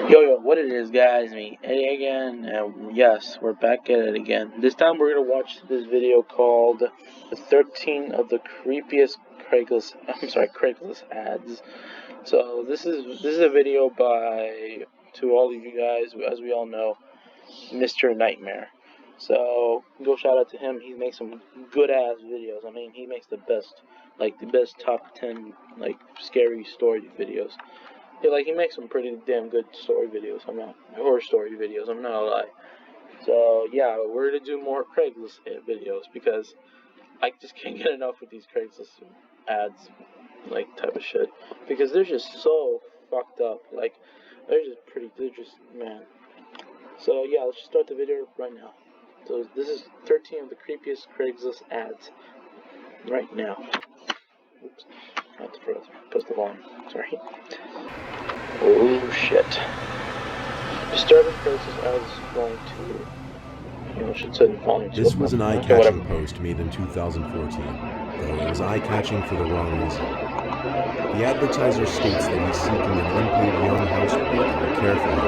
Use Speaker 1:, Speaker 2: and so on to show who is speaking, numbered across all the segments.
Speaker 1: Yo, what it is, guys? Me, Eddie again, and yes, we're back at it again. This time we're gonna watch this video called "The 13 of the Creepiest Craigslist Ads." So this is a video by, to all of you guys, as we all know, Mr. Nightmare. So go shout out to him. He makes some good ass videos. I mean, he makes the best top 10 scary story videos. Yeah, he makes some pretty damn good story videos. Horror story videos. I'm not gonna lie. So yeah, we're gonna do more Craigslist videos because I just can't get enough with these Craigslist ads, type of shit. Because they're just so fucked up. They're just man. So yeah, let's just start the video right now. So this is 13 of the creepiest Craigslist ads right now. Oops, I have to press the volume. Sorry. Oh shit. To start with Craigslist, I was going to, should set the volume.
Speaker 2: This was an eye-catching post made in 2014, though it was eye-catching for the wrong reason. The advertiser states that he's seeking an unpaid young houseboy who will care for him.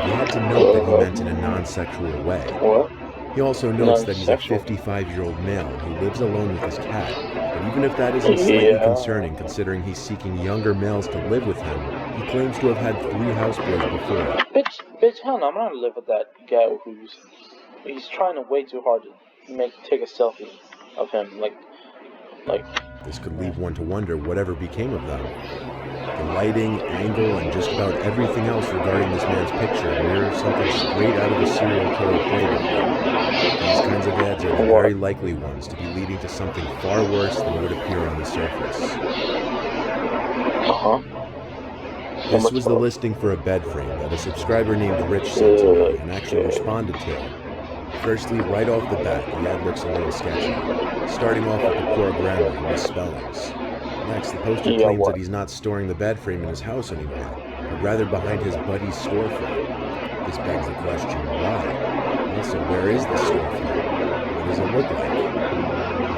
Speaker 2: He had to note that he meant in a non-sexual way.
Speaker 1: What?
Speaker 2: He also notes that he's a 55-year-old male who lives alone with his cat, but even if that isn't slightly concerning considering he's seeking younger males to live with him, he claims to have had 3 houseboys before.
Speaker 1: Bitch, hell no, I'm not gonna live with that guy he's trying to way too hard to take a selfie of him,
Speaker 2: This could leave one to wonder whatever became of them. The lighting, angle, and just about everything else regarding this man's picture mirrors something straight out of a serial killer playbook. These kinds of ads are the very likely ones to be leading to something far worse than would appear on the surface. This was the listing for a bed frame that a subscriber named Rich sent to me and actually responded to. Firstly, right off the bat, the ad looks a little sketchy, starting off with the poor grammar and misspellings. Next, the poster claims that he's not storing the bed frame in his house anymore, but rather behind his buddy's storefront. This begs the question, why? Also, where is the storefront? What does it look like?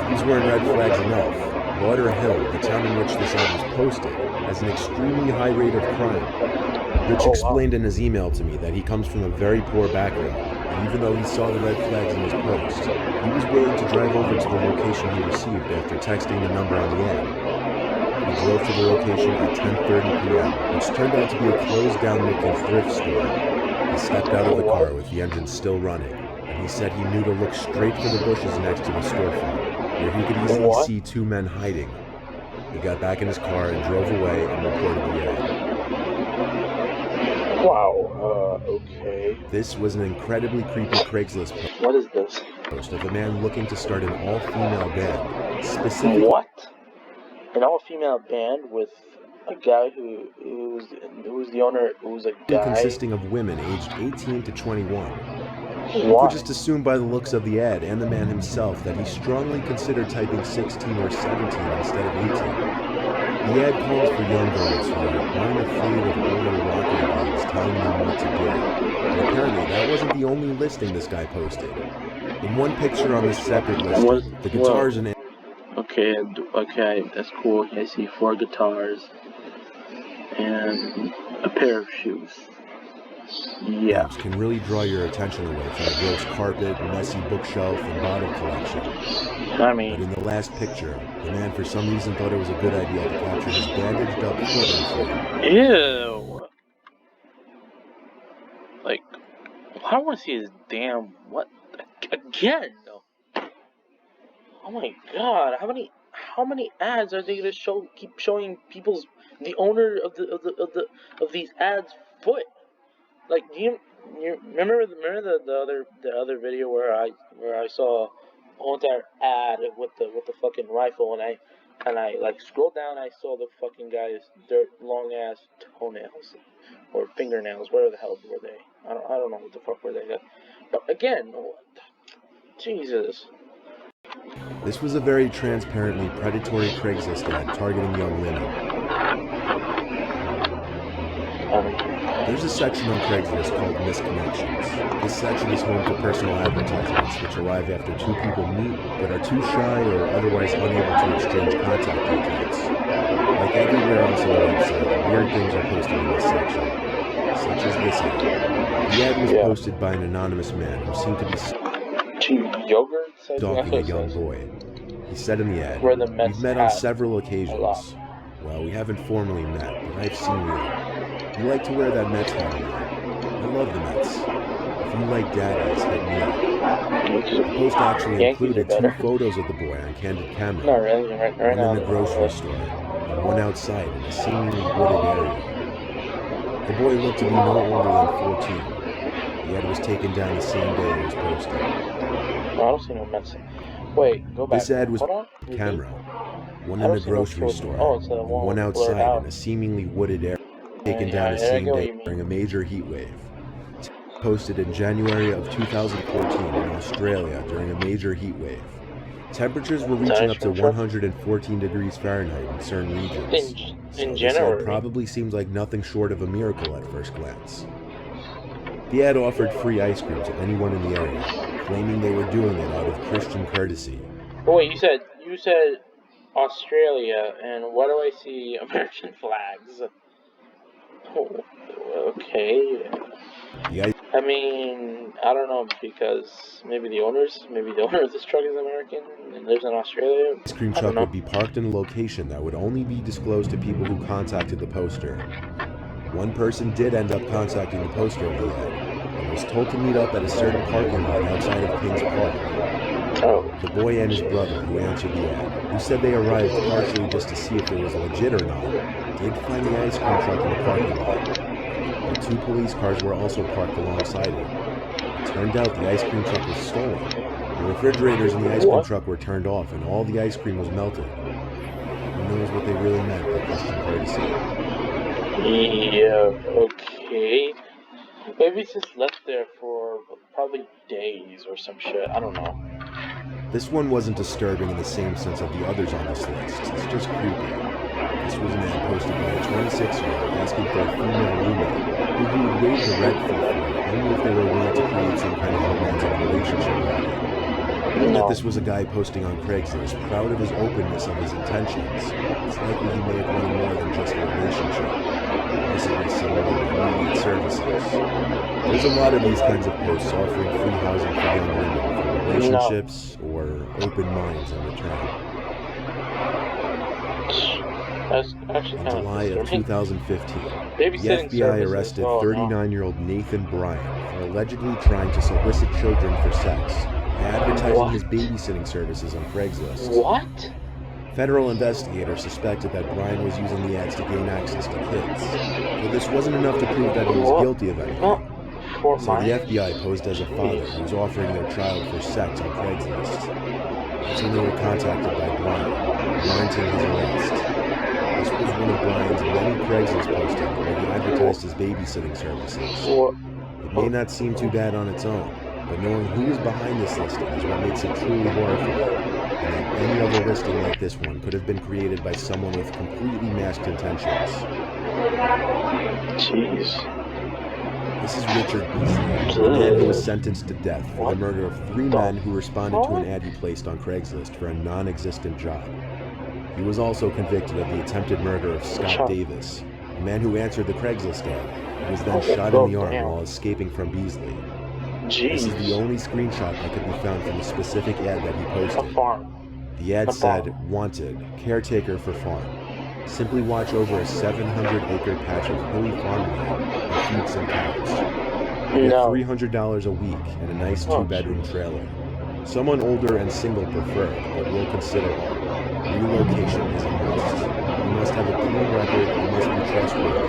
Speaker 2: If these weren't red flags enough, Lauderhill, the town in which this ad was posted, has an extremely high rate of crime. Rich explained in his email to me that he comes from a very poor background, and even though he saw the red flags in his post, he was willing to drive over to the location he received after texting the number on the ad. He drove to the location at 10:30 p.m., which turned out to be a closed-down looking thrift store. He stepped out of the car with the engine still running, and he said he knew to look straight for the bushes next to the storefront, where he could easily see 2 men hiding. He got back in his car and drove away and reported the ad.
Speaker 1: Wow, okay.
Speaker 2: This was an incredibly creepy Craigslist post.
Speaker 1: What is this?
Speaker 2: Post of a man looking to start an all-female band. Specifically,
Speaker 1: what? An all-female band with a guy who's the owner, who's a guy
Speaker 2: consisting of women aged 18 to 21.
Speaker 1: Why?
Speaker 2: You could just assume by the looks of the ad and the man himself that he strongly considered typing 16 or 17 instead of 18. The ad calls for young girls who aren't afraid of older rocker dudes telling them what to do. And apparently that wasn't the only listing this guy posted. In one picture on this separate listing, the guitars and...
Speaker 1: Okay, that's cool. I see 4 guitars and a pair of shoes. Yeah.
Speaker 2: Can really draw your attention away from the gross carpet, messy bookshelf, and bottle collection.
Speaker 1: I mean...
Speaker 2: But in the last picture, the man for some reason thought it was a good idea to capture his bandaged up foot in frame.
Speaker 1: Ew! I don't want to see his damn... What? Again? Oh my god, how many ads are they gonna keep showing the owner of these ads foot? Do you remember the other video where I saw a whole entire ad with the fucking rifle, and I scrolled down, I saw the fucking guy's long ass toenails or fingernails, whatever the hell were they? I don't know what the fuck were they. But again, Jesus.
Speaker 2: This was a very transparently predatory Craigslist ad targeting young women. There's a section on Craigslist called Misconnections. This section is home to personal advertisements which arrive after 2 people meet but are too shy or otherwise unable to exchange contact details. Like everywhere else on the website, weird things are posted in this section. such as this ad. The ad was posted by an anonymous man who seemed to be stalking a young boy. He said in the ad, "We've met on several occasions. Well, we haven't formally met, but I've seen you. You like to wear that Mets hat a lot. I love the Mets. If you like daddies, hit me up." The post actually included 2 photos of the boy on candid camera, one in a grocery store and one outside in a seemingly wooded area. The boy looked to be no older than 14. The ad was taken down the same day it was posted.
Speaker 1: No, I don't see no Mets. Wait, go back.
Speaker 2: This ad was camera, one in a grocery store, and one outside in a seemingly wooded area, taken down the same day during a major heat wave. Posted in January of 2014 in Australia during a major heat wave. Temperatures were reaching up to 114 degrees Fahrenheit in certain regions. So this ad probably seems like nothing short of a miracle at first glance. The ad offered free ice cream to anyone in the area, claiming they were doing it out of Christian courtesy.
Speaker 1: Oh wait, you said Australia, and why do I see American flags? Oh, okay. I mean, I don't know, because maybe the owner of this truck is American and lives in Australia.
Speaker 2: The ice cream truck would be parked in a location that would only be disclosed to people who contacted the poster. One person did end up contacting the poster of the ad and was told to meet up at a certain parking lot outside of Kings Park. The boy and his brother, who answered the ad, who said they arrived partially just to see if it was legit or not, did find the ice cream truck in the parking lot. But 2 police cars were also parked alongside it. It turned out the ice cream truck was stolen. The refrigerators in the ice cream truck were turned off and all the ice cream was melted. Who knows what they really meant by Christian courtesy?
Speaker 1: Yeah, okay. Maybe it's just left there for probably days or some shit. I don't know.
Speaker 2: This one wasn't disturbing in the same sense of the others on this list. It's just creepy. This was an ad posted by a 26-year-old asking for a female roommate who would waive the rent fee for only if they were willing to create some kind of romantic relationship with her. Given that this was a guy posting on Craigslist, proud of his openness of his intentions, it's likely he may have wanted more than just a relationship, possibly some immediate services. There's a lot of these kinds of posts offering free housing for young women for relationships or open minds in return. In July of 2015, the FBI arrested 39-year-old Nathan Bryan for allegedly trying to solicit children for sex by advertising his babysitting services on Craigslist.
Speaker 1: What?
Speaker 2: Federal investigators suspected that Bryan was using the ads to gain access to kids, but this wasn't enough to prove that he was guilty of anything. So the FBI posed as a father who was offering their child for sex on Craigslist. That's when they were contacted by Bryan, warranting his arrest. This was one of Bryan's many Craigslist postings where he advertised his babysitting services. It may not seem too bad on its own, but knowing who is behind this listing is what makes it truly horrifying, and that any other listing like this one could have been created by someone with completely masked intentions.
Speaker 1: Jeez.
Speaker 2: This is Richard Beasley, a man who was sentenced to death for the murder of 3 men who responded to an ad he placed on Craigslist for a non-existent job. He was also convicted of the attempted murder of Scott Davis, a man who answered the Craigslist ad, who was then shot in the arm while escaping from Beasley. This is the only screenshot that could be found from the specific ad that he posted. The ad said, "Wanted, caretaker for farm. Simply watch over a 700-acre patch of hilly farmland and feed some cows. I get $300 a week and a nice 2-bedroom trailer. Someone older and single preferred, but we'll consider all. Relocation is a must. You must have a clean record and must be trustworthy.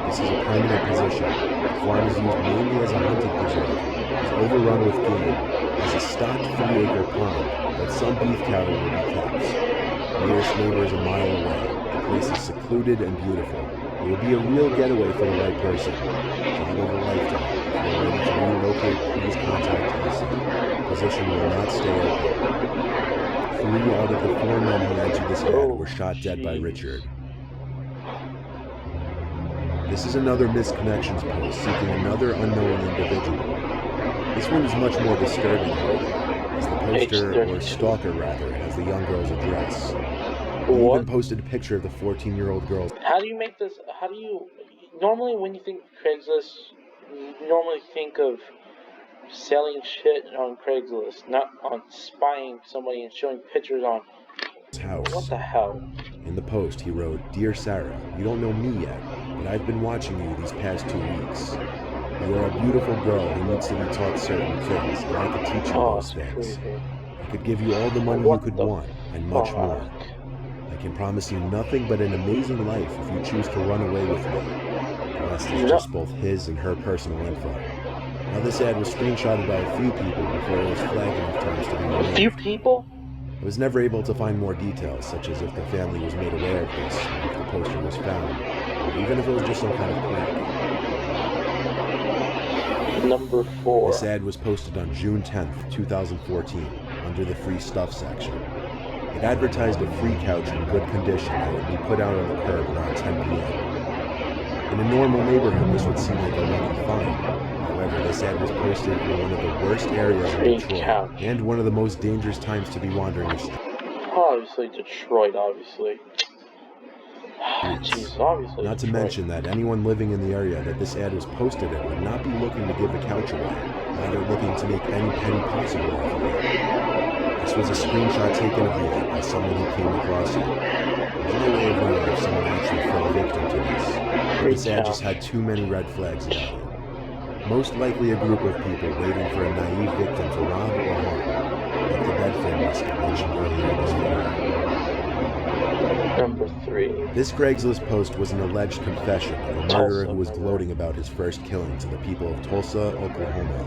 Speaker 2: This is a permanent position. The farm is used mainly as a hunting preserve. It's overrun with game. It's a stocked 3-acre pond, but some beef cattle will be kept. The nearest neighbor is a mile away. The place is secluded and beautiful. It will be a real getaway for the right person. Job of a lifetime. If you're ready to relocate, please contact us. Position will not stay open." 3 out of the 4 men who answered this ad were shot dead by Richard. This is another missed connections post seeking another unknown individual. This one is much more disturbing, however, as the poster, or stalker rather, has the young girl's address. He even posted a picture of the 14-year-old girl.
Speaker 1: How do you make this? normally when you think of Craigslist, you normally think of selling shit on Craigslist, not on spying somebody and showing pictures on
Speaker 2: his house.
Speaker 1: What the hell?
Speaker 2: In the post, he wrote, "Dear Sarah, you don't know me yet, but I've been watching you these past 2 weeks. You are a beautiful girl who needs to be taught certain things, and I could teach you those things. I could give you all the money you could want, and much more. I can promise you nothing but an amazing life if you choose to run away with me." The rest is just both his and her personal info. Now, this ad was screenshotted by a few people before it was flagged enough times to be removed.
Speaker 1: A few people?
Speaker 2: I was never able to find more details, such as if the family was made aware of this, or if the poster was found, or even if it was just some kind of prank.
Speaker 1: Number 4.
Speaker 2: This ad was posted on June 10th, 2014, under the free stuff section. It advertised a free couch in good condition that would be put out on the curb around 10 p.m. In a normal neighborhood, this would seem like a lucky find. However, this ad was posted in one of the worst areas in Detroit, and one of the most dangerous times to be wandering the streets.
Speaker 1: Obviously Detroit, obviously. Jeez, obviously
Speaker 2: Not to mention that anyone living in the area that this ad was posted in would not be looking to give the couch away, neither looking to make any penny possible off of it. This was a screenshot taken of the ad by someone who came across it. There's no way of knowing if someone actually fell victim to this. This ad just had too many red flags about it. Most likely a group of people waiting for a naive victim to rob or harm, like the bed frame listing mentioned earlier in this video.
Speaker 1: Number 3.
Speaker 2: This Craigslist post was an alleged confession of a murderer who was gloating about his first killing to the people of Tulsa, Oklahoma.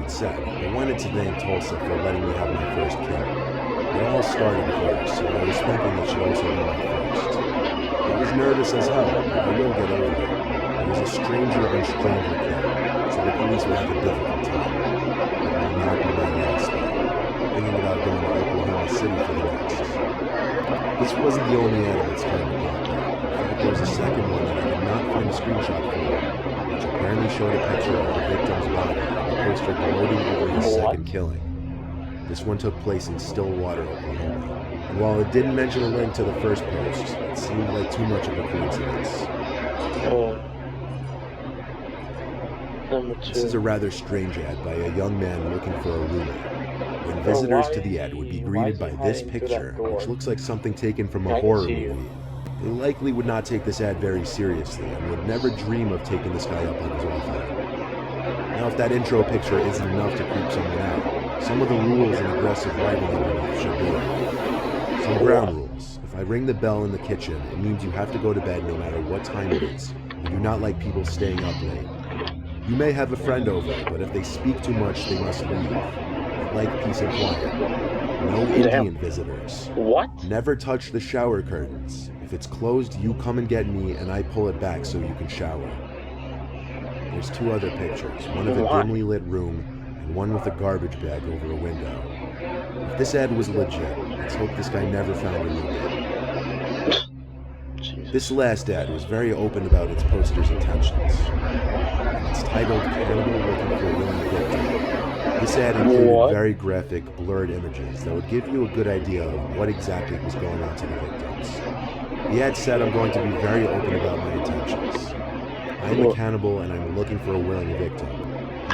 Speaker 2: It said, "I wanted to thank Tulsa for letting me have my first kill. It all started here, so I was thinking it should also be my first. I was nervous as hell, but I will get over it. It was a stranger and stranger kill, so the police will have a difficult time. It will not be my last though. Thinking about going to Oklahoma City for the next." This wasn't the only ad of its kind to pop up. In fact, there was a second one that I could not find a screenshot for, which apparently showed a picture of the victim's body and the poster gloating over his second killing. This one took place in Stillwater, Oklahoma. And while it didn't mention a link to the first post, it seemed like too much of a coincidence.
Speaker 1: Number 2.
Speaker 2: This is a rather strange ad by a young man looking for a roommate. When visitors to the ad would be greeted by this picture, which looks like something taken from a horror movie, they likely would not take this ad very seriously and would never dream of taking this guy up on his offer. Now, if that intro picture isn't enough to creep someone out, some of the rules and aggressive writing underneath should be. Some ground rules. If I ring the bell in the kitchen, it means you have to go to bed no matter what time it is. We do not like people staying up late. You may have a friend over, but if they speak too much, they must leave. I like peace and quiet. No Indian visitors.
Speaker 1: What?
Speaker 2: Never touch the shower curtains. If it's closed, you come and get me, and I pull it back so you can shower. There's 2 other pictures, one of a dimly lit room, and one with a garbage bag over a window. If this ad was legit, let's hope this guy never found a roommate. This last ad was very open about its poster's intentions. It's titled "Cannibal Looking for a Willing Victim." This ad included very graphic, blurred images that would give you a good idea of what exactly was going on to the victims. The ad said, "I'm going to be very open about my intentions. I'm a cannibal and I'm looking for a willing victim."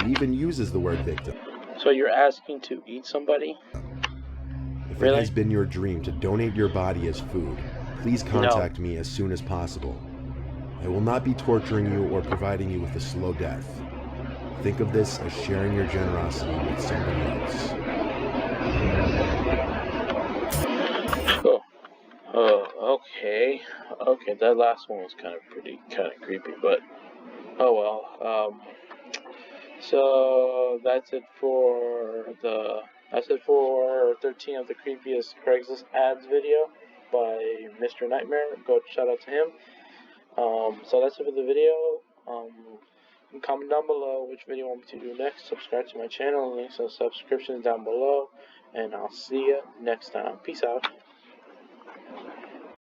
Speaker 2: He even uses the word victim.
Speaker 1: So you're asking to eat somebody?
Speaker 2: If it has been your dream to donate your body as food, please contact me as soon as possible. I will not be torturing you or providing you with a slow death. Think of this as sharing your generosity with somebody else.
Speaker 1: Okay, that last one was kind of creepy, but oh well. So that's it for 13 of the creepiest Craigslist ads video by Mr. Nightmare. Go shout out to him. So that's it for the video. Comment down below which video you want me to do next. Subscribe to my channel. Links and subscriptions down below. And I'll see you next time. Peace out.